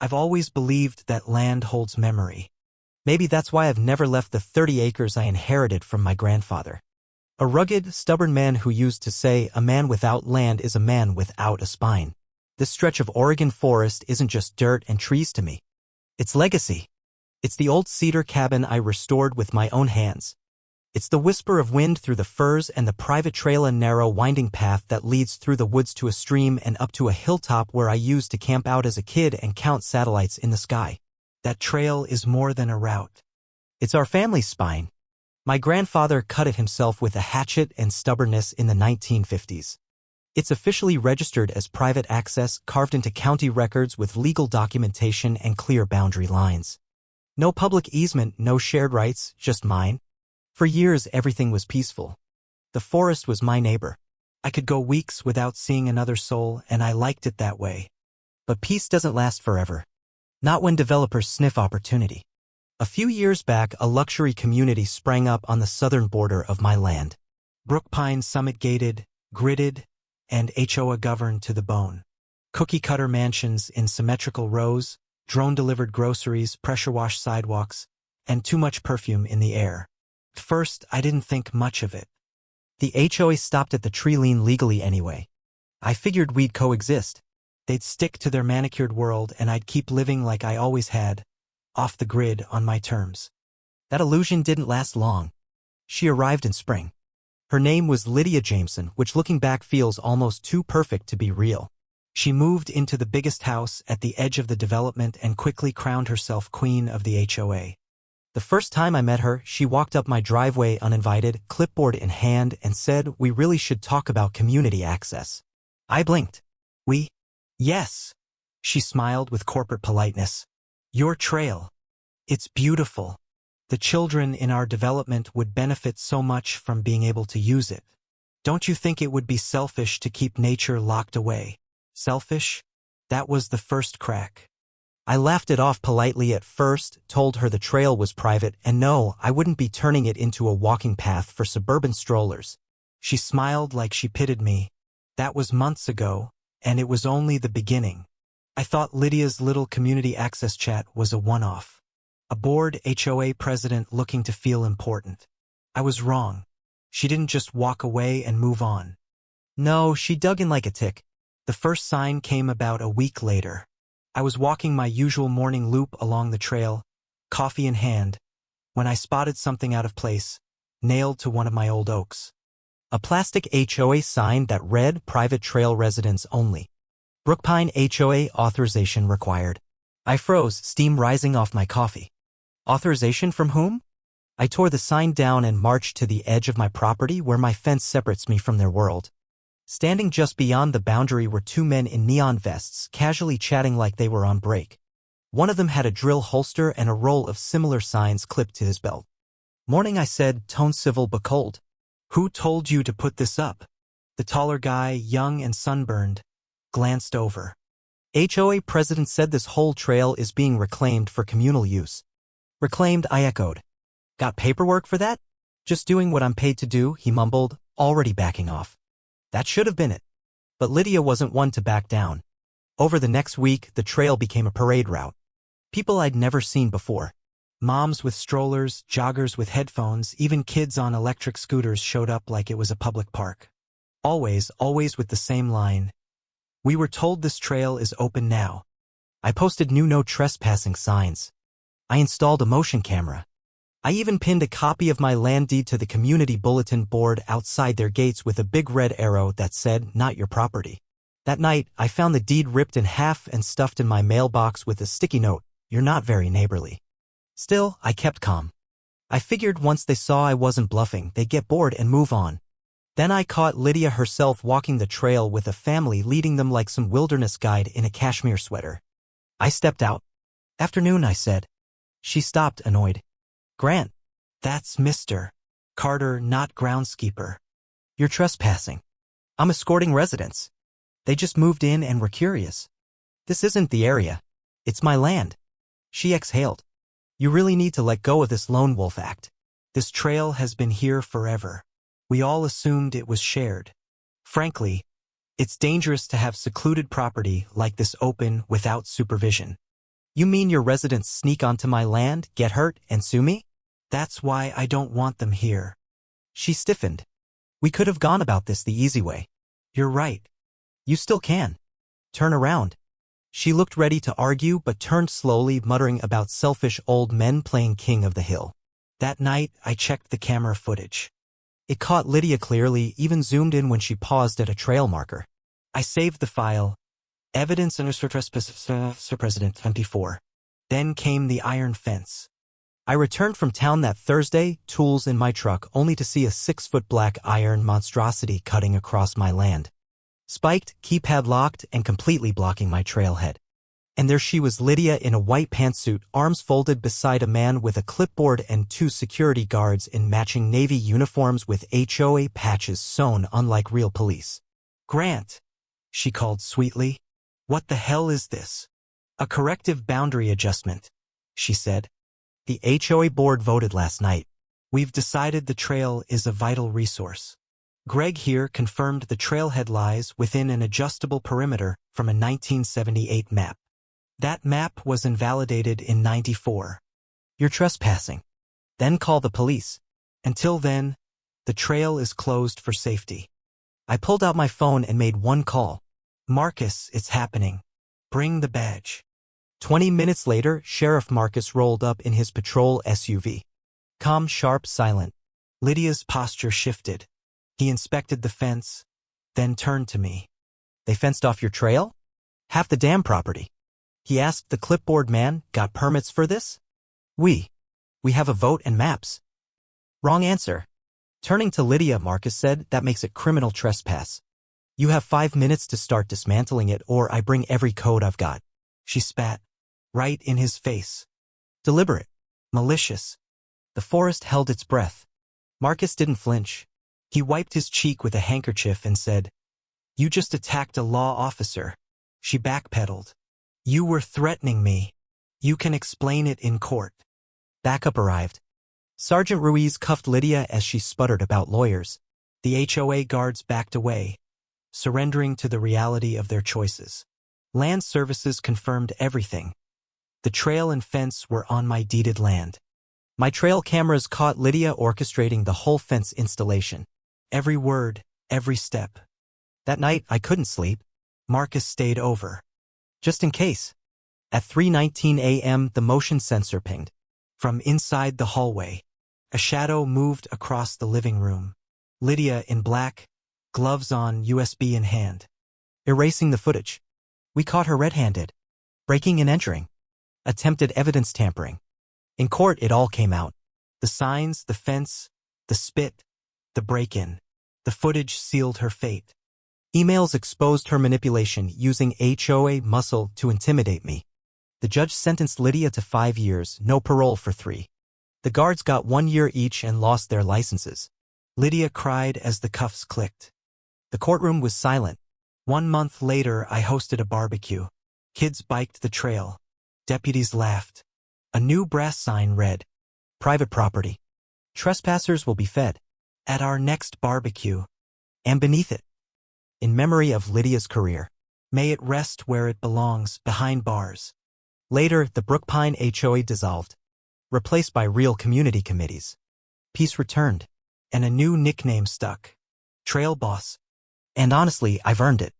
I've always believed that land holds memory. Maybe that's why I've never left the 30 acres I inherited from my grandfather. A rugged, stubborn man who used to say, "A man without land is a man without a spine." This stretch of Oregon forest isn't just dirt and trees to me. It's legacy. It's the old cedar cabin I restored with my own hands. It's the whisper of wind through the firs and the private trail, a narrow, winding path that leads through the woods to a stream and up to a hilltop where I used to camp out as a kid and count satellites in the sky. That trail is more than a route. It's our family's spine. My grandfather cut it himself with a hatchet and stubbornness in the 1950s. It's officially registered as private access, carved into county records with legal documentation and clear boundary lines. No public easement, no shared rights, just mine. For years, everything was peaceful. The forest was my neighbor. I could go weeks without seeing another soul, and I liked it that way. But peace doesn't last forever. Not when developers sniff opportunity. A few years back, a luxury community sprang up on the southern border of my land. Brook Pine Summit gated, gridded, and HOA governed to the bone. Cookie-cutter mansions in symmetrical rows, drone-delivered groceries, pressure-washed sidewalks, and too much perfume in the air. At first, I didn't think much of it. The HOA stopped at the tree lean legally anyway. I figured we'd coexist. They'd stick to their manicured world and I'd keep living like I always had, off the grid on my terms. That illusion didn't last long. She arrived in spring. Her name was Lydia Jameson, which looking back feels almost too perfect to be real. She moved into the biggest house at the edge of the development and quickly crowned herself queen of the HOA. The first time I met her, she walked up my driveway uninvited, clipboard in hand, and said, "We really should talk about community access." I blinked. "We?" "Yes." She smiled with corporate politeness. "Your trail. It's beautiful. The children in our development would benefit so much from being able to use it. Don't you think it would be selfish to keep nature locked away?" Selfish? That was the first crack. I laughed it off politely at first, told her the trail was private, and no, I wouldn't be turning it into a walking path for suburban strollers. She smiled like she pitied me. That was months ago, and it was only the beginning. I thought Lydia's little community access chat was a one-off. A bored HOA president looking to feel important. I was wrong. She didn't just walk away and move on. No, she dug in like a tick. The first sign came about a week later. I was walking my usual morning loop along the trail, coffee in hand, when I spotted something out of place, nailed to one of my old oaks. A plastic HOA sign that read "Private Trail Residents Only." Brookpine HOA authorization required. I froze, steam rising off my coffee. Authorization from whom? I tore the sign down and marched to the edge of my property where my fence separates me from their world. Standing just beyond the boundary were two men in neon vests, casually chatting like they were on break. One of them had a drill holster and a roll of similar signs clipped to his belt. "Morning," I said, tone civil but cold. "Who told you to put this up?" The taller guy, young and sunburned, glanced over. "HOA president said this whole trail is being reclaimed for communal use." "Reclaimed," I echoed. "Got paperwork for that?" "Just doing what I'm paid to do," he mumbled, already backing off. That should have been it. But Lydia wasn't one to back down. Over the next week, the trail became a parade route. People I'd never seen before. Moms with strollers, joggers with headphones, even kids on electric scooters showed up like it was a public park. Always with the same line. "We were told this trail is open now." I posted new no trespassing signs. I installed a motion camera. I even pinned a copy of my land deed to the community bulletin board outside their gates with a big red arrow that said, "Not your property." That night, I found the deed ripped in half and stuffed in my mailbox with a sticky note, "You're not very neighborly." Still, I kept calm. I figured once they saw I wasn't bluffing, they'd get bored and move on. Then I caught Lydia herself walking the trail with a family leading them like some wilderness guide in a cashmere sweater. I stepped out. "Afternoon," I said. She stopped, annoyed. "Grant, that's Mr. Carter, not groundskeeper. You're trespassing." "I'm escorting residents. They just moved in and were curious. This isn't the area. It's my land." She exhaled. "You really need to let go of this lone wolf act. This trail has been here forever. We all assumed it was shared. Frankly, it's dangerous to have secluded property like this open without supervision." You mean your residents sneak onto my land, get hurt, and sue me? That's why I don't want them here. She stiffened. We could have gone about this the easy way. You're right. You still can. Turn around. She looked ready to argue but turned slowly, muttering about selfish old men playing king of the hill. That night, I checked the camera footage. It caught Lydia clearly, even zoomed in when she paused at a trail marker. I saved the file. Evidence under Sir President 24. Then came the iron fence. I returned from town that Thursday, tools in my truck, only to see a 6-foot black iron monstrosity cutting across my land. Spiked, keypad locked, and completely blocking my trailhead. And there she was, Lydia, in a white pantsuit, arms folded beside a man with a clipboard and 2 security guards in matching Navy uniforms with HOA patches sewn unlike real police. "Grant," she called sweetly. "What the hell is this?" "A corrective boundary adjustment," she said. "The HOA board voted last night. We've decided the trail is a vital resource. Greg here confirmed the trailhead lies within an adjustable perimeter from a 1978 map. That map was invalidated in '94. You're trespassing. Then call the police. Until then, the trail is closed for safety." I pulled out my phone and made one call. "Marcus, it's happening. Bring the badge." 20 minutes later, Sheriff Marcus rolled up in his patrol SUV. Calm, sharp, silent. Lydia's posture shifted. He inspected the fence, then turned to me. "They fenced off your trail?" "Half the damn property." He asked the clipboard man, "Got permits for this?" We have a vote and maps." "Wrong answer." Turning to Lydia, Marcus said, "That makes it criminal trespass. You have 5 minutes to start dismantling it, or I bring every code I've got." She spat. Right in his face. Deliberate. Malicious. The forest held its breath. Marcus didn't flinch. He wiped his cheek with a handkerchief and said, "You just attacked a law officer." She backpedaled. "You were threatening me. You can explain it in court." Backup arrived. Sergeant Ruiz cuffed Lydia as she sputtered about lawyers. The HOA guards backed away, surrendering to the reality of their choices. Land Services confirmed everything. The trail and fence were on my deeded land. My trail cameras caught Lydia orchestrating the whole fence installation. Every word, every step. That night, I couldn't sleep. Marcus stayed over. Just in case. At 3:19 a.m., the motion sensor pinged. From inside the hallway, a shadow moved across the living room. Lydia in black, gloves on, USB in hand. Erasing the footage. We caught her red-handed. Breaking and entering. Attempted evidence tampering. In court, it all came out. The signs, the fence, the spit, the break-in. The footage sealed her fate. Emails exposed her manipulation, using HOA muscle to intimidate me. The judge sentenced Lydia to 5 years, no parole for 3. The guards got 1 year each and lost their licenses. Lydia cried as the cuffs clicked. The courtroom was silent. 1 month later, I hosted a barbecue. Kids biked the trail. Deputies laughed. A new brass sign read, "Private property. Trespassers will be fed." At our next barbecue. And beneath it, in memory of Lydia's career, may it rest where it belongs, behind bars. Later, the Brookpine HOA dissolved, replaced by real community committees. Peace returned, and a new nickname stuck. Trail Boss. And honestly, I've earned it.